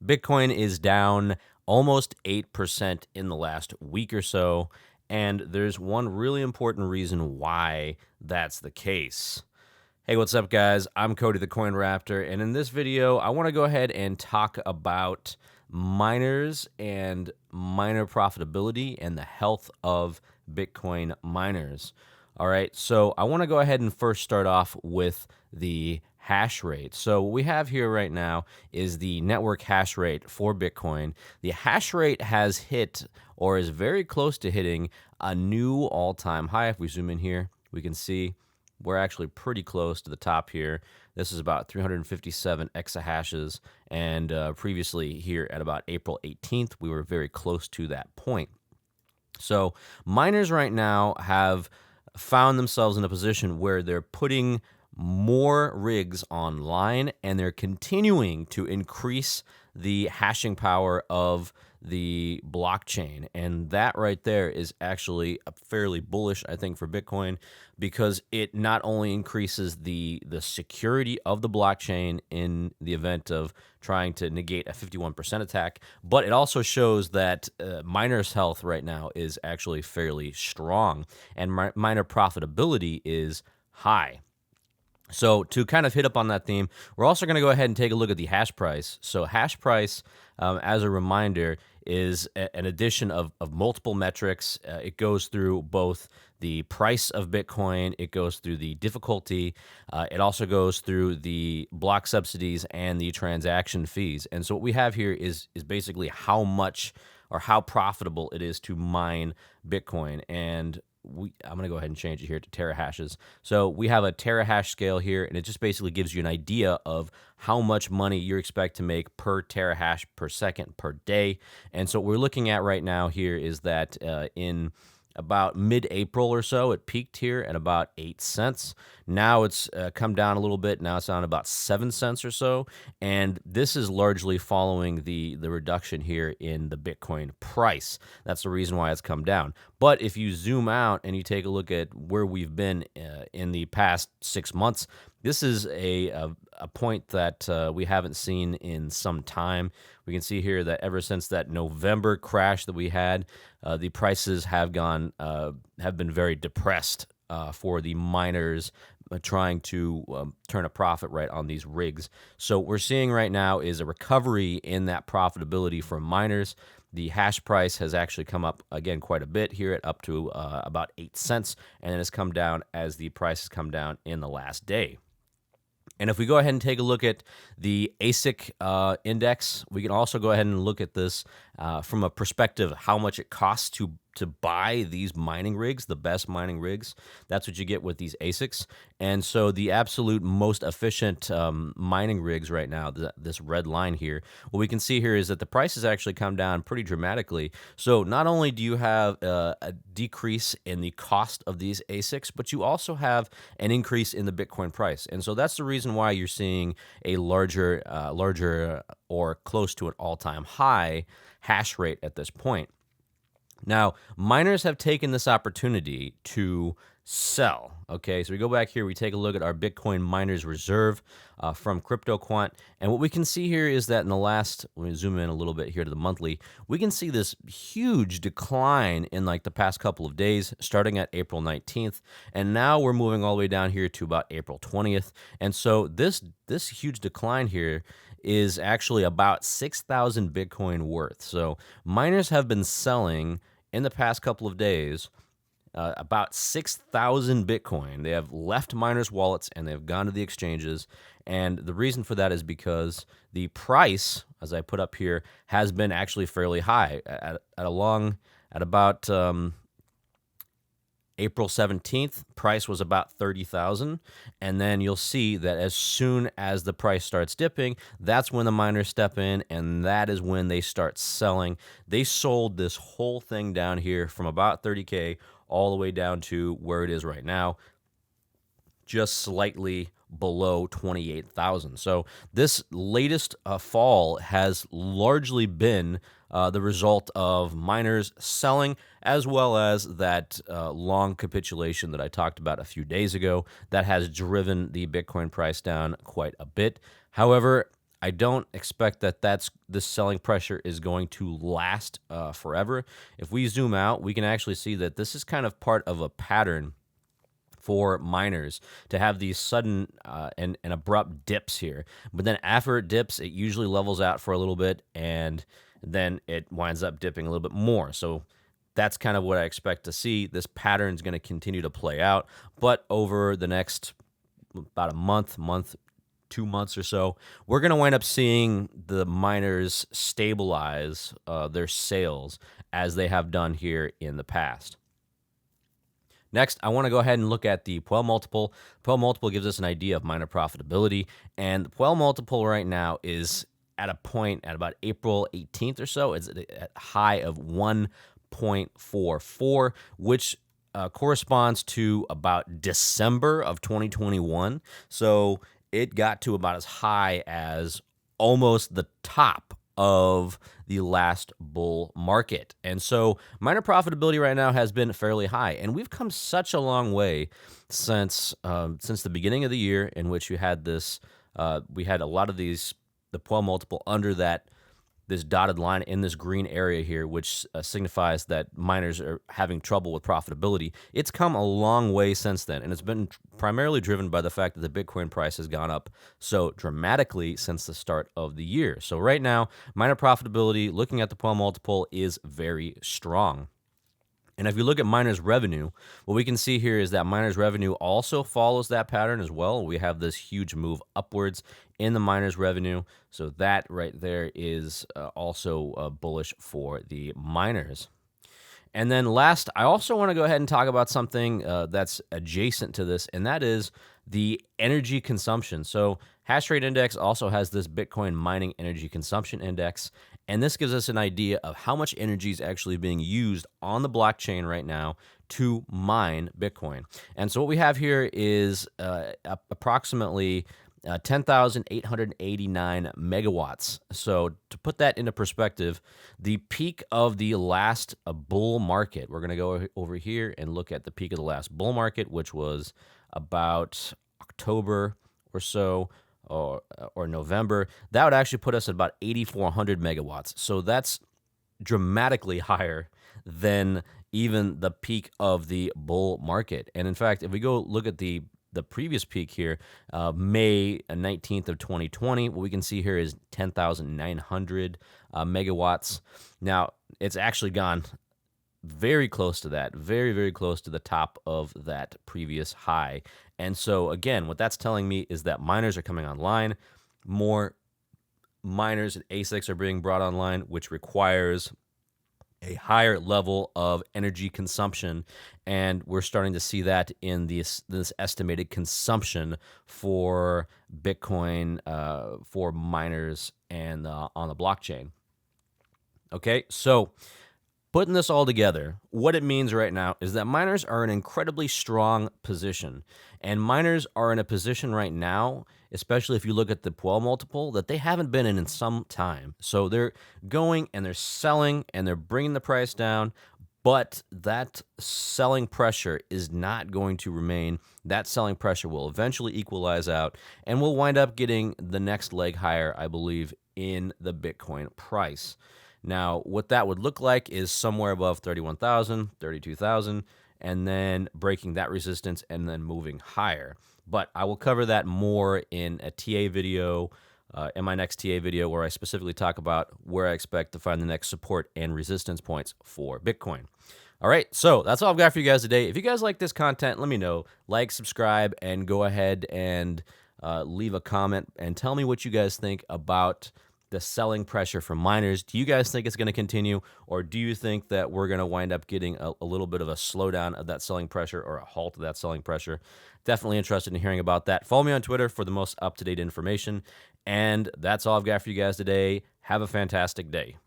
Bitcoin is down almost 8% in the last week or so, and there's one really important reason why that's the case. Hey, what's up, guys? I'm Cody the Coin Raptor, and in this video, I want to go ahead and talk about miners and miner profitability and the health of Bitcoin miners. All right, so I want to go ahead and first start off with the hash rate. So what we have here right now is the network hash rate for Bitcoin. The hash rate has hit, or is very close to hitting, a new all-time high. If we zoom in here, we can see we're actually pretty close to the top here. This is about 357 exahashes, and previously here at about April 18th, we were very close to that point. So miners right now have found themselves in a position where they're putting more rigs online, and they're continuing to increase the hashing power of the blockchain. And that right there is actually fairly bullish, I think, for Bitcoin, because it not only increases the security of the blockchain in the event of trying to negate a 51% attack, but it also shows that miners' health right now is actually fairly strong, and miner profitability is high. So to kind of hit up on that theme, we're also going to go ahead and take a look at the hash price. So hash price, as a reminder, is an addition of multiple metrics. It goes through both the price of Bitcoin, it goes through the difficulty, it also goes through the block subsidies and the transaction fees. And so what we have here is basically how much or how profitable it is to mine Bitcoin. And I'm going to go ahead and change it here to terahashes. So we have a terahash scale here, and it just basically gives you an idea of how much money you expect to make per terahash per second per day. And so what we're looking at right now here is that in about mid-April or so, it peaked here at about 8 cents. Now it's come down a little bit. Now it's down about 7 cents or so. And this is largely following the reduction here in the Bitcoin price. That's the reason why it's come down. But if you zoom out and you take a look at where we've been in the past 6 months, this is a point that we haven't seen in some time. We can see here that ever since that November crash that we had, the prices have been very depressed for the miners trying to turn a profit right on these rigs. So what we're seeing right now is a recovery in that profitability for miners. The hash price has actually come up again quite a bit here, at up to about 8 cents, and it has come down as the price has come down in the last day. And if we go ahead and take a look at the ASIC index, we can also go ahead and look at this from a perspective of how much it costs to buy these mining rigs, the best mining rigs. That's what you get with these ASICs. And so the absolute most efficient mining rigs right now, this red line here, what we can see here is that the price has actually come down pretty dramatically. So not only do you have a decrease in the cost of these ASICs, but you also have an increase in the Bitcoin price. And so that's the reason why you're seeing a larger or close to an all-time high hash rate at this point. Now, miners have taken this opportunity to sell. Okay, so we go back here, we take a look at our Bitcoin miners reserve from CryptoQuant, and what we can see here is that in the last, let me zoom in a little bit here to the monthly, we can see this huge decline in like the past couple of days, starting at April 19th, and now we're moving all the way down here to about April 20th, and so this huge decline here is actually about 6,000 Bitcoin worth. So miners have been selling in the past couple of days about 6,000 Bitcoin. They have left miners' wallets and they've gone to the exchanges. And the reason for that is because the price, as I put up here, has been actually fairly high at about April 17th, price was about 30,000, and then you'll see that as soon as the price starts dipping, that's when the miners step in, and that is when they start selling. They sold this whole thing down here from about 30K all the way down to where it is right now, just slightly below 28,000. So this latest fall has largely been the result of miners selling, as well as that long capitulation that I talked about a few days ago that has driven the Bitcoin price down quite a bit. However, I don't expect that this selling pressure is going to last forever. If we zoom out, we can actually see that this is kind of part of a pattern for miners to have these sudden and abrupt dips here. But then after it dips, it usually levels out for a little bit, and then it winds up dipping a little bit more. So that's kind of what I expect to see. This pattern is going to continue to play out, but over the next about a month, 2 months or so, we're going to wind up seeing the miners stabilize their sales as they have done here in the past. Next, I want to go ahead and look at the Puell Multiple. Puell Multiple gives us an idea of miner profitability, and the Puell Multiple right now is at a point at about April 18th or so. It's at a high of 1.44, which corresponds to about December of 2021. So it got to about as high as almost the top of the last bull market. And so miner profitability right now has been fairly high, and we've come such a long way since the beginning of the year, in which you had this we had a lot of the Puell Multiple under this dotted line in this green area here, which signifies that miners are having trouble with profitability. It's come a long way since then, and it's been primarily driven by the fact that the Bitcoin price has gone up so dramatically since the start of the year. So right now, miner profitability, looking at the Puell Multiple, is very strong. And if you look at miners' revenue, what we can see here is that miners' revenue also follows that pattern as well. We have this huge move upwards in the miners' revenue. So that right there is also bullish for the miners. And then last, I also want to go ahead and talk about something that's adjacent to this, and that is the energy consumption. So Hashrate Index also has this Bitcoin mining energy consumption index, and this gives us an idea of how much energy is actually being used on the blockchain right now to mine Bitcoin. And so what we have here is approximately 10,889 megawatts. So to put that into perspective, the peak of the last bull market, we're going to go over here and look at the peak of the last bull market, which was about October or so, or November. That would actually put us at about 8,400 megawatts. So that's dramatically higher than even the peak of the bull market. And in fact, if we go look at the previous peak here, May 19th of 2020, what we can see here is 10,900 megawatts. Now, it's actually gone very close to that, very, very close to the top of that previous high. And so, again, what that's telling me is that miners are coming online. More miners and ASICs are being brought online, which requires a higher level of energy consumption, and we're starting to see that in this estimated consumption for Bitcoin for miners and on the blockchain. Okay, so putting this all together, what it means right now is that miners are in an incredibly strong position, and miners are in a position right now, especially if you look at the Puell Multiple, that they haven't been in some time. So they're going and they're selling and they're bringing the price down, but that selling pressure is not going to remain. That selling pressure will eventually equalize out, and we'll wind up getting the next leg higher, I believe, in the Bitcoin price. Now, what that would look like is somewhere above 31,000, 32,000, and then breaking that resistance and then moving higher. But I will cover that more in a TA video, in my next TA video, where I specifically talk about where I expect to find the next support and resistance points for Bitcoin. All right, so that's all I've got for you guys today. If you guys like this content, let me know. Like, subscribe, and go ahead and leave a comment and tell me what you guys think about the selling pressure from miners. Do you guys think it's going to continue, or do you think that we're going to wind up getting a little bit of a slowdown of that selling pressure or a halt of that selling pressure? Definitely interested in hearing about that. Follow me on Twitter for the most up-to-date information. And that's all I've got for you guys today. Have a fantastic day.